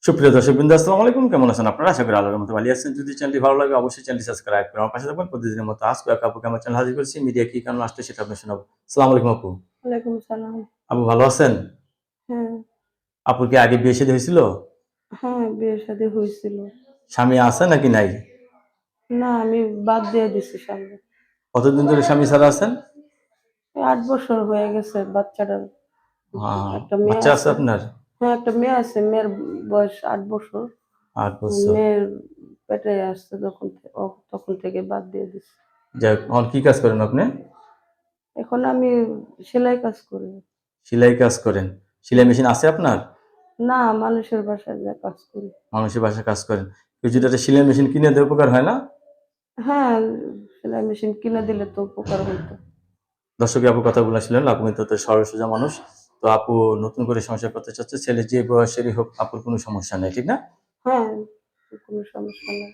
সুপ্রিয় দর্শকবৃন্দ, আসসালামু আলাইকুম। কেমন আছেন আপনারা? আশা করি আল্লাহর মতো ভালো আছেন। যদি চ্যানেলটি ভালো লাগে অবশ্যই চ্যানেলটি সাবস্ক্রাইব করে আমার পাশে থাকবেন। প্রতিদিনের মতো আজকে এক আপুকে আমার চ্যানেল হাজির করেছি। মিডিয়া কি কারণে আসছে সেটা আপনাকে শোনাবো। আসসালামু আলাইকুম আপু। ওয়ালাইকুম সালাম। আপু ভালো আছেন? হ্যাঁ, আপুর কি আগে বিয়ে শাদী হয়েছিল? হ্যাঁ, বিয়ে-শাদী হইছিল। স্বামী আছে নাকি নাই? না, আমি বাদ দিয়ে দিছি স্বামী। কতদিন ধরে স্বামী ছাড়া আছেন? এই ৮ বছর হয়ে গেছে বাচ্চাটার। একটা মেয়ে বাচ্চা আছে আছে। আপনার? হ্যাঁ, একটা মেয়ে আছে। মেয়ের বয়স ৮ বছর। ৮ বছর। মেয়ের পেটে আসছে তখন থেকে বাদ দিয়ে দিছি। যাই হোক, এখন কি কাজ করেন আপনি? এখন আমি সেলাই কাজ করি। সেলাই কাজ করেন। সেলাই হুম। মেশিন আছে আপনার? না, মানুষের বাসায় যেয়ে কাজ করি। মানুষের বাসায় কাজ করেন। কেউ যদি একটা সেলাই মেশিন কিনে দেয় উপকার হয় না? হ্যাঁ, সেলাই মেশিন কিনে দিলে তো উপকার হইতো। দর্শক আপু কথাগুলো ছিলেন। আপু কিন্তু তো সরল সোজা মানুষ। তো আপু নতুন করে সংসার করতে চাচ্ছে। ছেলে যে বয়সেরই হোক আপুর কোনো সমস্যা নেই, ঠিক না? হ্যাঁ, কোনো সমস্যা নাই।